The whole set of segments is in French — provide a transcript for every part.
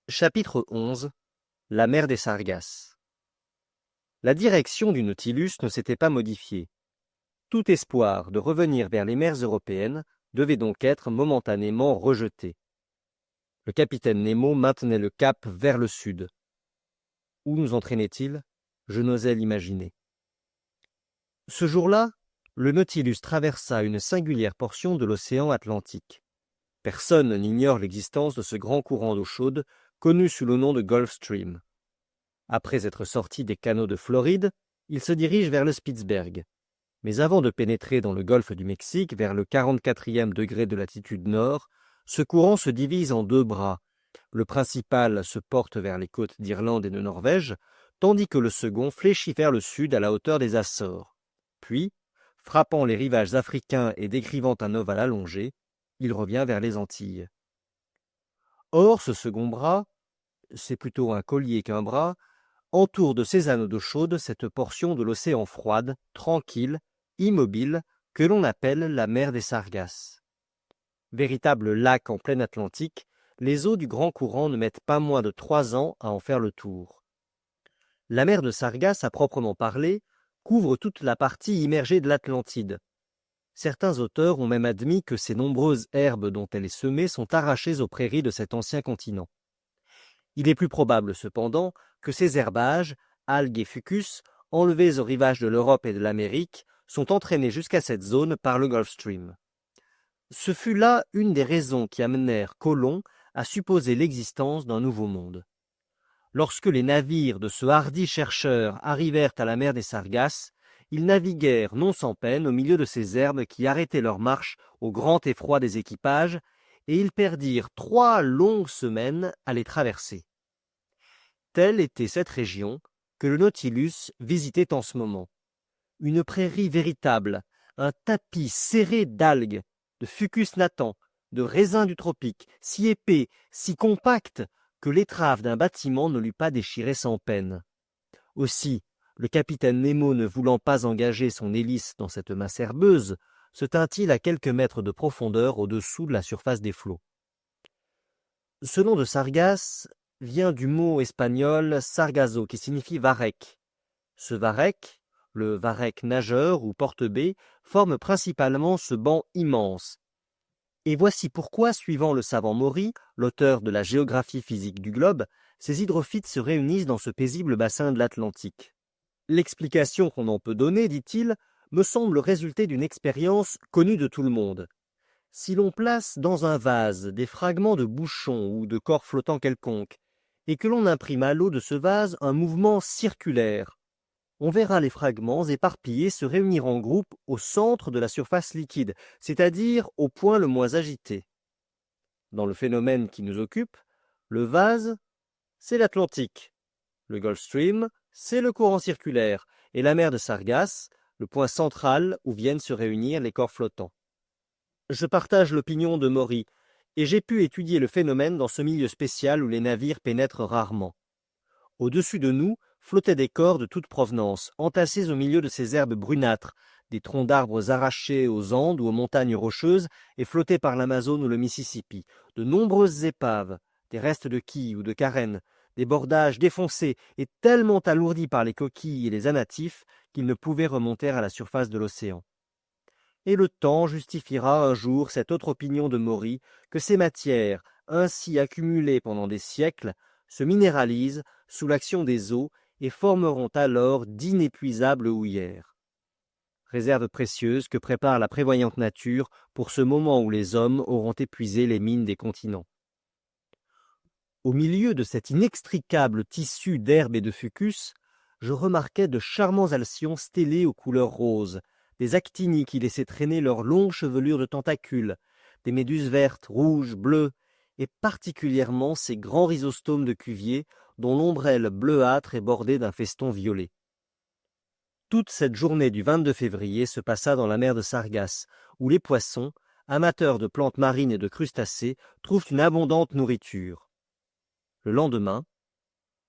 Chapitre 11. La mer des Sargasses. La direction du Nautilus ne s'était pas modifiée. Tout espoir de revenir vers les mers européennes devait donc être momentanément rejeté. Le capitaine Nemo maintenait le cap vers le sud. Où nous entraînait-il? Je n'osais l'imaginer. Ce jour-là, le Nautilus traversa une singulière portion de l'océan Atlantique. Personne n'ignore l'existence de ce grand courant d'eau chaude, connu sous le nom de Gulf Stream. Après être sorti des canaux de Floride, il se dirige vers le Spitzberg. Mais avant de pénétrer dans le golfe du Mexique, vers le 44e degré de latitude nord, ce courant se divise en deux bras. Le principal se porte vers les côtes d'Irlande et de Norvège, tandis que le second fléchit vers le sud à la hauteur des Açores. Puis, frappant les rivages africains et décrivant un ovale allongé, il revient vers les Antilles. Or, ce second bras, c'est plutôt un collier qu'un bras, entoure de ces anneaux d'eau chaude cette portion de l'océan froide, tranquille, immobile, que l'on appelle la mer des Sargasses. Véritable lac en plein Atlantique, les eaux du grand courant ne mettent pas moins de 3 ans à en faire le tour. La mer de Sargasses, à proprement parler, couvre toute la partie immergée de l'Atlantide. Certains auteurs ont même admis que ces nombreuses herbes dont elle est semée sont arrachées aux prairies de cet ancien continent. Il est plus probable cependant que ces herbages, algues et fucus, enlevés aux rivages de l'Europe et de l'Amérique, sont entraînés jusqu'à cette zone par le Gulf Stream. Ce fut là une des raisons qui amenèrent Colomb à supposer l'existence d'un nouveau monde. Lorsque les navires de ce hardi chercheur arrivèrent à la mer des Sargasses, ils naviguèrent non sans peine au milieu de ces herbes qui arrêtaient leur marche au grand effroi des équipages, et ils perdirent 3 longues semaines à les traverser. Telle était cette région que le Nautilus visitait en ce moment. Une prairie véritable, un tapis serré d'algues, de fucus natans, de raisins du tropique, si épais, si compact, que l'étrave d'un bâtiment ne l'eût pas déchiré sans peine. Aussi, le capitaine Nemo ne voulant pas engager son hélice dans cette masse herbeuse, se tint-il à quelques mètres de profondeur au-dessous de la surface des flots. Ce nom de Sargasses vient du mot espagnol sargazo qui signifie varech. Ce varech, le varech nageur ou porte-bée, forme principalement ce banc immense. Et voici pourquoi, suivant le savant Maury, l'auteur de la géographie physique du globe, ces hydrophytes se réunissent dans ce paisible bassin de l'Atlantique. L'explication qu'on en peut donner, dit-il, me semble résulter d'une expérience connue de tout le monde. Si l'on place dans un vase des fragments de bouchons ou de corps flottants quelconques, et que l'on imprime à l'eau de ce vase un mouvement circulaire, on verra les fragments éparpillés se réunir en groupe au centre de la surface liquide, c'est-à-dire au point le moins agité. Dans le phénomène qui nous occupe, le vase, c'est l'Atlantique. Le Gulf Stream, c'est le courant circulaire, et la mer de Sargasses, le point central où viennent se réunir les corps flottants. Je partage l'opinion de Maury, et j'ai pu étudier le phénomène dans ce milieu spécial où les navires pénètrent rarement. Au-dessus de nous flottaient des corps de toute provenance, entassés au milieu de ces herbes brunâtres, des troncs d'arbres arrachés aux Andes ou aux montagnes rocheuses et flottés par l'Amazone ou le Mississippi, de nombreuses épaves, des restes de quilles ou de carènes, des bordages défoncés et tellement alourdis par les coquilles et les anatifs qu'ils ne pouvaient remonter à la surface de l'océan. Et le temps justifiera un jour cette autre opinion de Maury, que ces matières, ainsi accumulées pendant des siècles, se minéralisent sous l'action des eaux et formeront alors d'inépuisables houillères. Réserve précieuse que prépare la prévoyante nature pour ce moment où les hommes auront épuisé les mines des continents. Au milieu de cet inextricable tissu d'herbes et de fucus, je remarquai de charmants alcyons stélés aux couleurs roses, des actinies qui laissaient traîner leurs longues chevelures de tentacules, des méduses vertes, rouges, bleues, et particulièrement ces grands rhizostomes de Cuvier dont l'ombrelle bleuâtre est bordée d'un feston violet. Toute cette journée du 22 février se passa dans la mer de Sargasses, où les poissons, amateurs de plantes marines et de crustacés, trouvent une abondante nourriture. Le lendemain,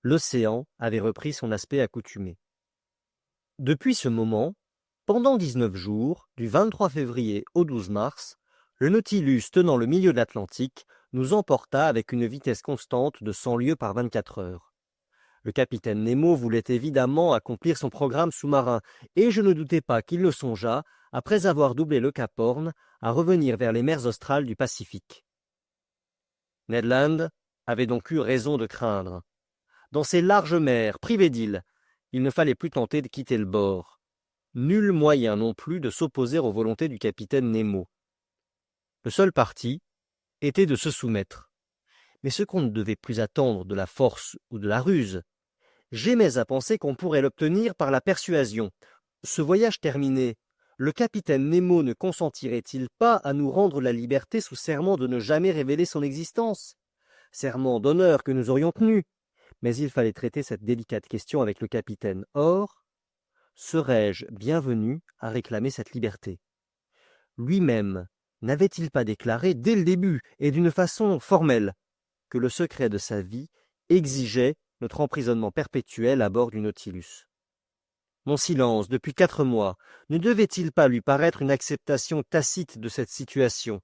l'océan avait repris son aspect accoutumé. Depuis ce moment, pendant 19 jours, du 23 février au 12 mars, le Nautilus tenant le milieu de l'Atlantique nous emporta avec une vitesse constante de 100 lieues par 24 heures. Le capitaine Nemo voulait évidemment accomplir son programme sous-marin, et je ne doutais pas qu'il le songeât, après avoir doublé le Cap Horn, à revenir vers les mers australes du Pacifique. Ned Land avait donc eu raison de craindre. Dans ces larges mers, privées d'îles, il ne fallait plus tenter de quitter le bord. Nul moyen non plus de s'opposer aux volontés du capitaine Nemo. Le seul parti était de se soumettre. Mais ce qu'on ne devait plus attendre de la force ou de la ruse, j'aimais à penser qu'on pourrait l'obtenir par la persuasion. Ce voyage terminé, le capitaine Nemo ne consentirait-il pas à nous rendre la liberté sous serment de ne jamais révéler son existence? Serment d'honneur que nous aurions tenu. Mais il fallait traiter cette délicate question avec le capitaine. Or, serais-je bienvenu à réclamer cette liberté? Lui-même n'avait-il pas déclaré dès le début et d'une façon formelle que le secret de sa vie exigeait notre emprisonnement perpétuel à bord du Nautilus? Mon silence depuis 4 mois ne devait-il pas lui paraître une acceptation tacite de cette situation?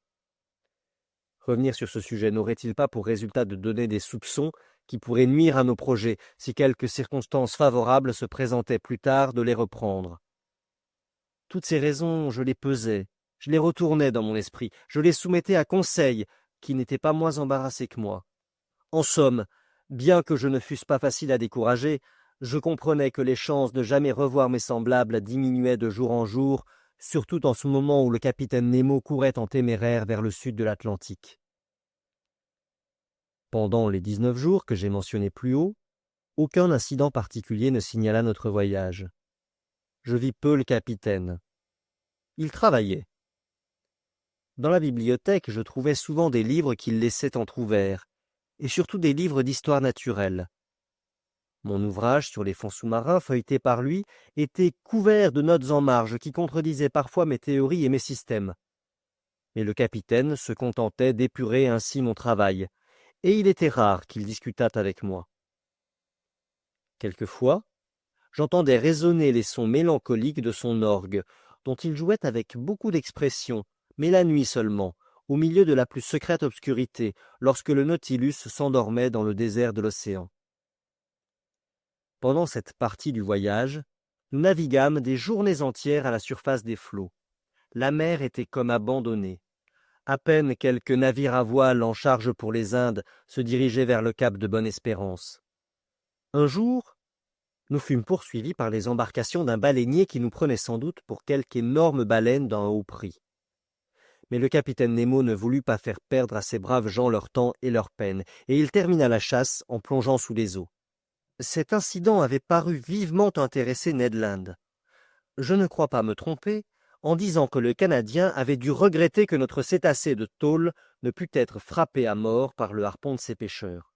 Revenir sur ce sujet n'aurait-il pas pour résultat de donner des soupçons qui pourraient nuire à nos projets si quelques circonstances favorables se présentaient plus tard de les reprendre? Toutes ces raisons, je les pesais, je les retournais dans mon esprit, je les soumettais à Conseil, qui n'était pas moins embarrassé que moi. En somme, bien que je ne fusse pas facile à décourager, je comprenais que les chances de jamais revoir mes semblables diminuaient de jour en jour, surtout en ce moment où le capitaine Nemo courait en téméraire vers le sud de l'Atlantique. Pendant les 19 jours que j'ai mentionnés plus haut, aucun incident particulier ne signala notre voyage. Je vis peu le capitaine. Il travaillait. Dans la bibliothèque, je trouvais souvent des livres qu'il laissait entr'ouverts, et surtout des livres d'histoire naturelle. Mon ouvrage sur les fonds sous-marins, feuilleté par lui, était couvert de notes en marge qui contredisaient parfois mes théories et mes systèmes. Mais le capitaine se contentait d'épurer ainsi mon travail, et il était rare qu'il discutât avec moi. Quelquefois, j'entendais résonner les sons mélancoliques de son orgue, dont il jouait avec beaucoup d'expression, mais la nuit seulement, au milieu de la plus secrète obscurité, lorsque le Nautilus s'endormait dans le désert de l'océan. Pendant cette partie du voyage, nous naviguâmes des journées entières à la surface des flots. La mer était comme abandonnée. À peine quelques navires à voile en charge pour les Indes se dirigeaient vers le cap de Bonne-Espérance. Un jour, nous fûmes poursuivis par les embarcations d'un baleinier qui nous prenait sans doute pour quelque énorme baleine d'un haut prix. Mais le capitaine Nemo ne voulut pas faire perdre à ces braves gens leur temps et leur peine, et il termina la chasse en plongeant sous les eaux. Cet incident avait paru vivement intéresser Ned Land. Je ne crois pas me tromper en disant que le Canadien avait dû regretter que notre cétacé de tôle ne pût être frappé à mort par le harpon de ses pêcheurs.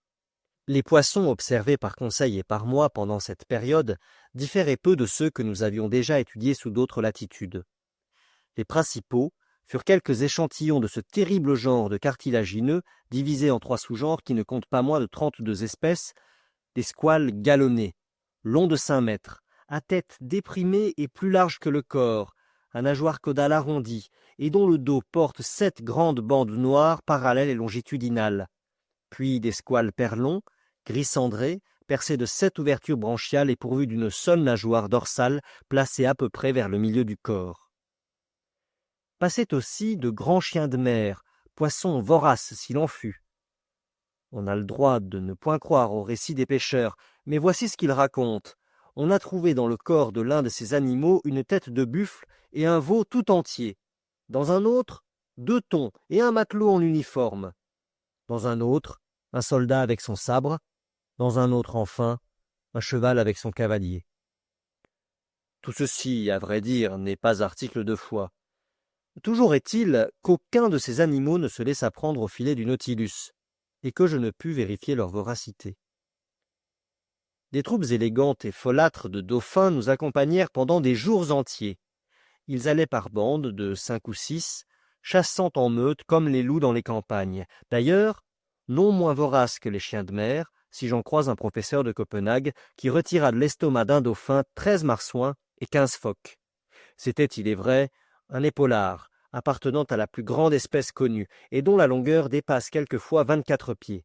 Les poissons observés par Conseil et par moi pendant cette période différaient peu de ceux que nous avions déjà étudiés sous d'autres latitudes. Les principaux furent quelques échantillons de ce terrible genre de cartilagineux divisé en 3 sous-genres qui ne comptent pas moins de 32 espèces, des squales galonnés, longs de 5 mètres, à tête déprimée et plus large que le corps, à nageoire caudale arrondie, et dont le dos porte 7 grandes bandes noires parallèles et longitudinales, puis des squales perlons, gris cendré, percés de 7 ouvertures branchiales et pourvus d'une seule nageoire dorsale placée à peu près vers le milieu du corps. Passaient aussi de grands chiens de mer, poissons voraces s'il en fut. On a le droit de ne point croire au récit des pêcheurs, mais voici ce qu'ils racontent. On a trouvé dans le corps de l'un de ces animaux une tête de buffle et un veau tout entier. Dans un autre, 2 thons et un matelot en uniforme. Dans un autre, un soldat avec son sabre. Dans un autre, enfin, un cheval avec son cavalier. Tout ceci, à vrai dire, n'est pas article de foi. Toujours est-il qu'aucun de ces animaux ne se laissa prendre au filet du Nautilus, et que je ne pus vérifier leur voracité. Des troupes élégantes et folâtres de dauphins nous accompagnèrent pendant des jours entiers. Ils allaient par bandes de 5 ou 6, chassant en meute comme les loups dans les campagnes. D'ailleurs, non moins voraces que les chiens de mer, si j'en crois un professeur de Copenhague, qui retira de l'estomac d'un dauphin 13 marsouins et 15 phoques. C'était, il est vrai, un épaulard, appartenant à la plus grande espèce connue et dont la longueur dépasse quelquefois 24 pieds.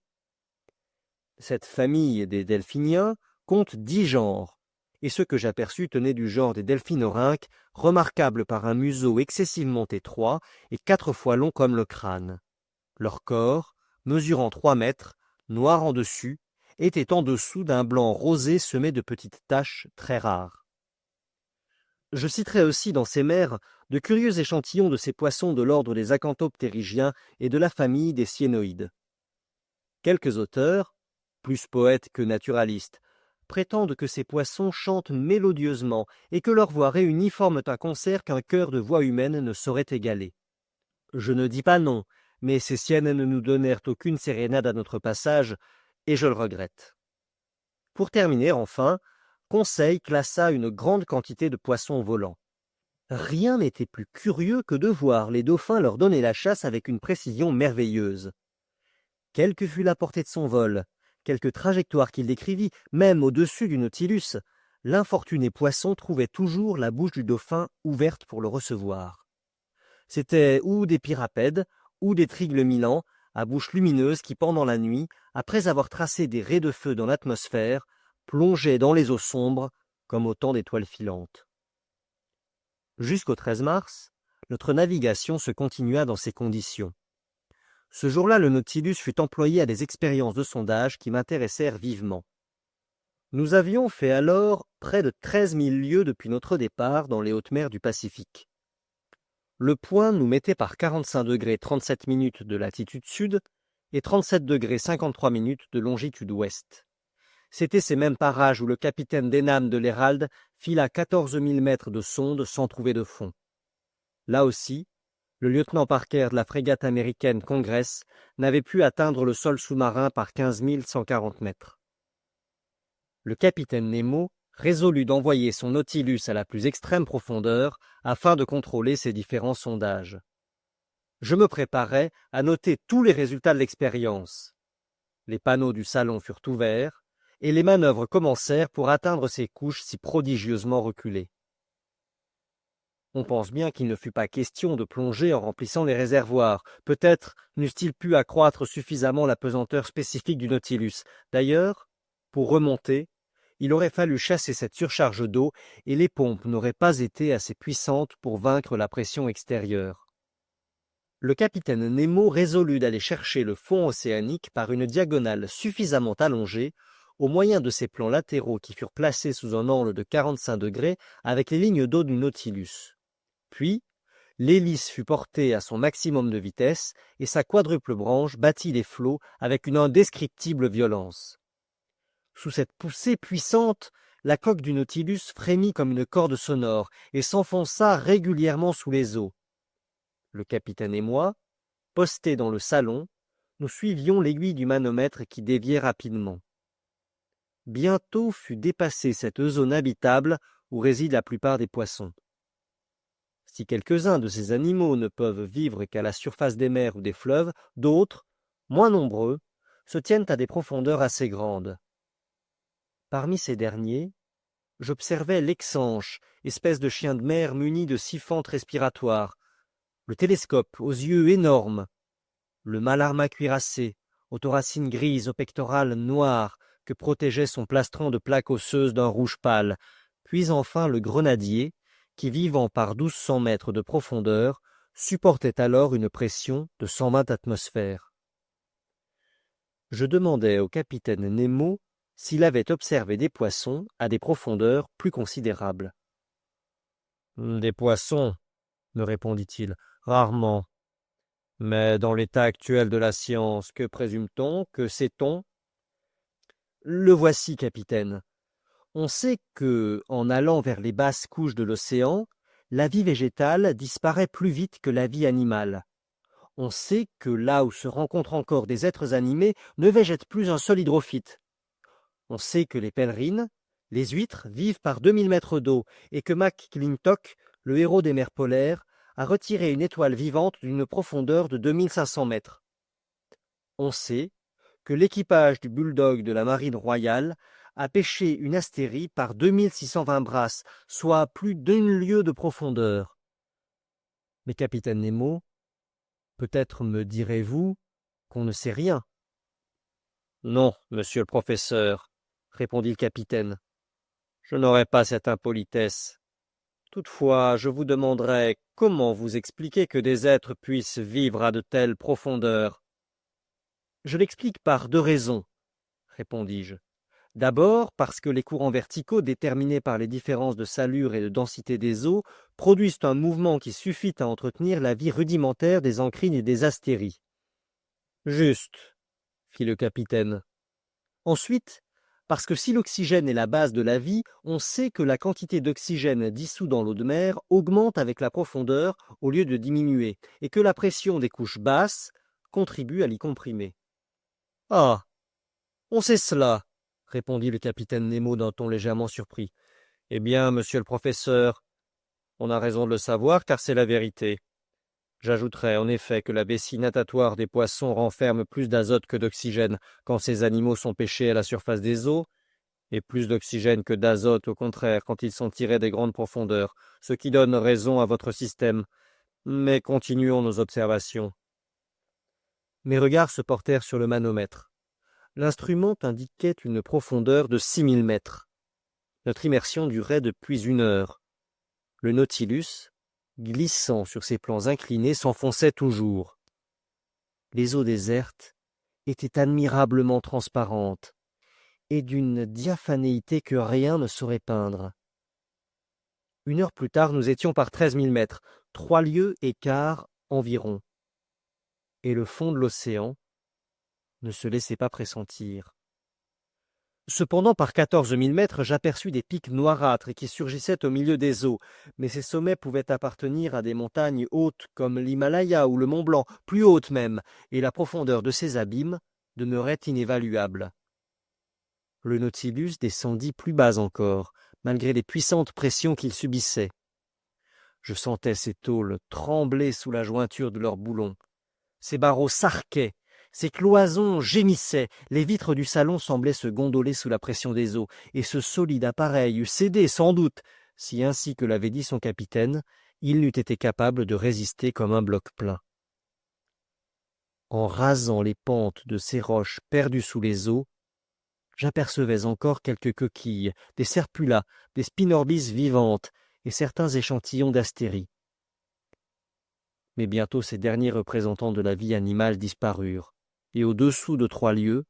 Cette famille des delphiniens compte 10 genres, et ceux que j'aperçus tenaient du genre des delphinorynques, remarquables par un museau excessivement étroit et 4 fois long comme le crâne. Leur corps, mesurant 3 mètres, noir en dessus, était en dessous d'un blanc rosé semé de petites taches très rares. Je citerai aussi dans ces mers de curieux échantillons de ces poissons de l'ordre des acanthoptérygiens et de la famille des cyanoïdes. Quelques auteurs, plus poètes que naturalistes, prétendent que ces poissons chantent mélodieusement et que leurs voix réunies forment un concert qu'un chœur de voix humaine ne saurait égaler. Je ne dis pas non, mais ces siennes ne nous donnèrent aucune sérénade à notre passage, et je le regrette. Pour terminer, enfin, Conseil classa une grande quantité de poissons volants. Rien n'était plus curieux que de voir les dauphins leur donner la chasse avec une précision merveilleuse. Quelle que fût la portée de son vol, quelque trajectoire qu'il décrivît, même au-dessus du Nautilus, l'infortuné poisson trouvait toujours la bouche du dauphin ouverte pour le recevoir. C'étaient ou des pyrapèdes, ou des trygles milans, à bouche lumineuse qui, pendant la nuit, après avoir tracé des raies de feu dans l'atmosphère, plongeaient dans les eaux sombres comme autant d'étoiles filantes. Jusqu'au 13 mars, notre navigation se continua dans ces conditions. Ce jour-là, le Nautilus fut employé à des expériences de sondage qui m'intéressèrent vivement. Nous avions fait alors près de 13 000 lieues depuis notre départ dans les hautes mers du Pacifique. Le point nous mettait par 45 degrés 37 minutes de latitude sud et 37 degrés 53 minutes de longitude ouest. C'étaient ces mêmes parages où le capitaine Denham de l'Herald fila 14 000 mètres de sonde sans trouver de fond. Là aussi, le lieutenant Parker de la frégate américaine Congress n'avait pu atteindre le sol sous-marin par 15 140 mètres. Le capitaine Nemo résolut d'envoyer son Nautilus à la plus extrême profondeur afin de contrôler ses différents sondages. Je me préparais à noter tous les résultats de l'expérience. Les panneaux du salon furent ouverts, et les manœuvres commencèrent pour atteindre ces couches si prodigieusement reculées. On pense bien qu'il ne fut pas question de plonger en remplissant les réservoirs. Peut-être n'eussent-ils pu accroître suffisamment la pesanteur spécifique du Nautilus. D'ailleurs, pour remonter, il aurait fallu chasser cette surcharge d'eau et les pompes n'auraient pas été assez puissantes pour vaincre la pression extérieure. Le capitaine Nemo résolut d'aller chercher le fond océanique par une diagonale suffisamment allongée au moyen de ces plans latéraux qui furent placés sous un angle de 45 degrés avec les lignes d'eau du Nautilus. Puis, l'hélice fut portée à son maximum de vitesse et sa quadruple branche battit les flots avec une indescriptible violence. Sous cette poussée puissante, la coque du Nautilus frémit comme une corde sonore et s'enfonça régulièrement sous les eaux. Le capitaine et moi, postés dans le salon, nous suivions l'aiguille du manomètre qui déviait rapidement. Bientôt fut dépassée cette zone habitable où résident la plupart des poissons. Si quelques-uns de ces animaux ne peuvent vivre qu'à la surface des mers ou des fleuves, d'autres, moins nombreux, se tiennent à des profondeurs assez grandes. Parmi ces derniers, j'observais l'exanche, espèce de chien de mer muni de 6 fentes respiratoires, le télescope aux yeux énormes, le malarma cuirassé, aux thoracines grises, aux pectorales noires, que protégeait son plastron de plaques osseuses d'un rouge pâle, puis enfin le grenadier, qui, vivant par 1200 mètres de profondeur, supportait alors une pression de 120 atmosphères. Je demandai au capitaine Nemo s'il avait observé des poissons à des profondeurs plus considérables. « Des poissons, me répondit-il, rarement. Mais dans l'état actuel de la science, que présume-t-on, que sait-on ? Le voici, capitaine. On sait que, en allant vers les basses couches de l'océan, la vie végétale disparaît plus vite que la vie animale. On sait que là où se rencontrent encore des êtres animés ne végète plus un seul hydrophyte. On sait que les pèlerines, les huîtres, vivent par 2000 mètres d'eau et que McClintock, le héros des mers polaires, a retiré une étoile vivante d'une profondeur de 2500 mètres. On sait que l'équipage du Bulldog de la Marine royale a pêché une astérie par 2620 brasses, soit plus d'1 lieue de profondeur. Mais capitaine Nemo, peut-être me direz-vous qu'on ne sait rien. Non, monsieur le professeur, répondit le capitaine. Je n'aurai pas cette impolitesse. Toutefois, je vous demanderai comment vous expliquer que des êtres puissent vivre à de telles profondeurs. Je l'explique par deux raisons, répondis-je. D'abord, parce que les courants verticaux déterminés par les différences de salure et de densité des eaux produisent un mouvement qui suffit à entretenir la vie rudimentaire des encrines et des astéries. Juste, fit le capitaine. Ensuite, parce que si l'oxygène est la base de la vie, on sait que la quantité d'oxygène dissous dans l'eau de mer augmente avec la profondeur au lieu de diminuer, et que la pression des couches basses contribue à l'y comprimer. Ah, on sait cela, répondit le capitaine Nemo d'un ton légèrement surpris. Eh bien, monsieur le professeur, on a raison de le savoir car c'est la vérité. J'ajouterai en effet que la vessie natatoire des poissons renferme plus d'azote que d'oxygène quand ces animaux sont pêchés à la surface des eaux, et plus d'oxygène que d'azote au contraire quand ils sont tirés des grandes profondeurs, ce qui donne raison à votre système. Mais continuons nos observations. Mes regards se portèrent sur le manomètre. L'instrument indiquait une profondeur de 6000 mètres. Notre immersion durait depuis 1 heure. Le Nautilus, glissant sur ses plans inclinés, s'enfonçait toujours. Les eaux désertes étaient admirablement transparentes et d'une diaphanéité que rien ne saurait peindre. 1 heure plus tard, nous étions par 13 000 mètres, 3 lieues et quart environ. Et le fond de l'océan ne se laissait pas pressentir. Cependant, par 14 000 mètres, j'aperçus des pics noirâtres qui surgissaient au milieu des eaux, mais ces sommets pouvaient appartenir à des montagnes hautes comme l'Himalaya ou le Mont Blanc, plus hautes même, et la profondeur de ces abîmes demeurait inévaluable. Le Nautilus descendit plus bas encore, malgré les puissantes pressions qu'il subissait. Je sentais ces tôles trembler sous la jointure de leurs boulons. Ces barreaux s'arquaient, ces cloisons gémissaient, les vitres du salon semblaient se gondoler sous la pression des eaux, et ce solide appareil eût cédé sans doute, si ainsi que l'avait dit son capitaine, il n'eût été capable de résister comme un bloc plein. En rasant les pentes de ces roches perdues sous les eaux, j'apercevais encore quelques coquilles, des serpulas, des spinorbis vivantes, et certains échantillons d'astéries. Mais bientôt ces derniers représentants de la vie animale disparurent, et au-dessous de 3 lieues,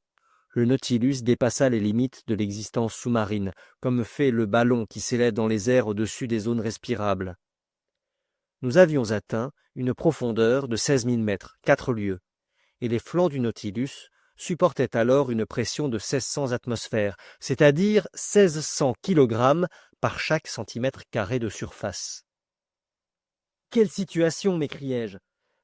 le Nautilus dépassa les limites de l'existence sous-marine, comme fait le ballon qui s'élève dans les airs au-dessus des zones respirables. Nous avions atteint une profondeur de 16 000 mètres, 4 lieues, et les flancs du Nautilus supportaient alors une pression de 1600 atmosphères, c'est-à-dire 1600 kg par chaque centimètre carré de surface. Quelle situation, m'écriai-je.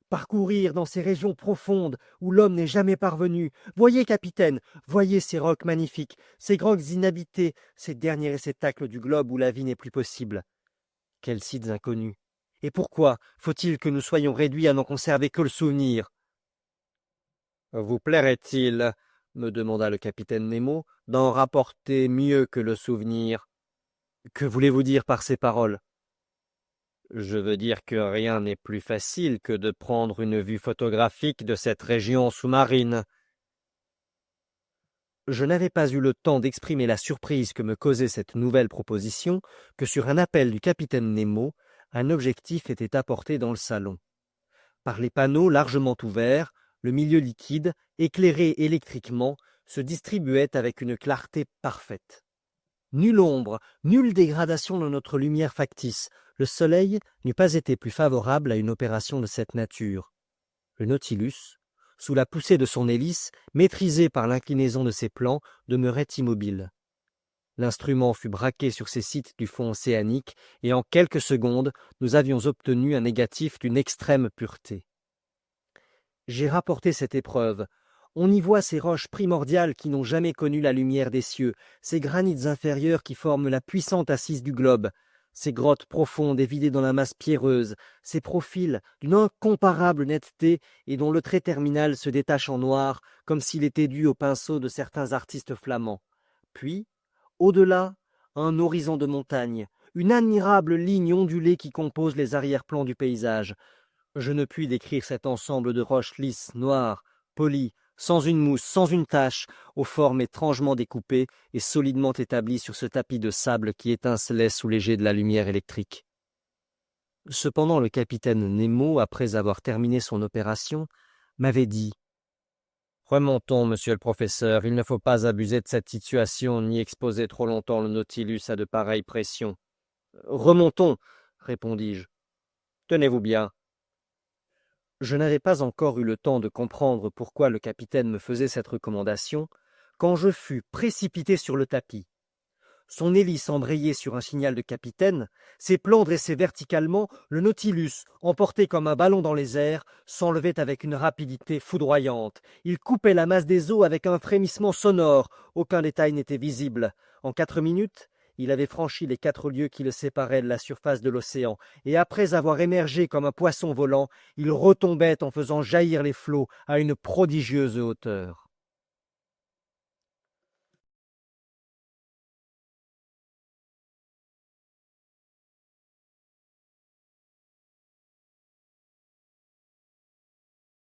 Parcourir dans ces régions profondes où l'homme n'est jamais parvenu. Voyez, capitaine, voyez ces rocs magnifiques, ces grottes inhabitées, ces derniers réceptacles du globe où la vie n'est plus possible. Quels sites inconnus. Et pourquoi faut-il que nous soyons réduits à n'en conserver que le souvenir? Vous plairait-il, me demanda le capitaine Nemo, d'en rapporter mieux que le souvenir? Que voulez-vous dire par ces paroles? Je veux dire que rien n'est plus facile que de prendre une vue photographique de cette région sous-marine. Je n'avais pas eu le temps d'exprimer la surprise que me causait cette nouvelle proposition que sur un appel du capitaine Nemo, un objectif était apporté dans le salon. Par les panneaux largement ouverts, le milieu liquide, éclairé électriquement, se distribuait avec une clarté parfaite. Nulle ombre, nulle dégradation de notre lumière factice. Le soleil n'eût pas été plus favorable à une opération de cette nature. Le Nautilus, sous la poussée de son hélice, maîtrisé par l'inclinaison de ses plans, demeurait immobile. L'instrument fut braqué sur ces sites du fond océanique, et en quelques secondes, nous avions obtenu un négatif d'une extrême pureté. J'ai rapporté cette épreuve. On y voit ces roches primordiales qui n'ont jamais connu la lumière des cieux, ces granites inférieurs qui forment la puissante assise du globe, ces grottes profondes et vidées dans la masse pierreuse, ces profils d'une incomparable netteté et dont le trait terminal se détache en noir, comme s'il était dû au pinceau de certains artistes flamands. Puis, au-delà, un horizon de montagnes, une admirable ligne ondulée qui compose les arrière-plans du paysage. Je ne puis décrire cet ensemble de roches lisses, noires, polies, sans une mousse, sans une tache, aux formes étrangement découpées et solidement établies sur ce tapis de sable qui étincelait sous les jets de la lumière électrique. Cependant, le capitaine Nemo, après avoir terminé son opération, m'avait dit « Remontons, monsieur le professeur, il ne faut pas abuser de cette situation ni exposer trop longtemps le Nautilus à de pareilles pressions. »« Remontons, répondis-je. Tenez-vous bien. » Je n'avais pas encore eu le temps de comprendre pourquoi le capitaine me faisait cette recommandation, quand je fus précipité sur le tapis. Son hélice embrayée sur un signal de capitaine, ses plans dressés verticalement, le Nautilus, emporté comme un ballon dans les airs, s'enlevait avec une rapidité foudroyante. Il coupait la masse des eaux avec un frémissement sonore. Aucun détail n'était visible. En 4 minutes, il avait franchi les 4 lieues qui le séparaient de la surface de l'océan, et après avoir émergé comme un poisson volant, il retombait en faisant jaillir les flots à une prodigieuse hauteur.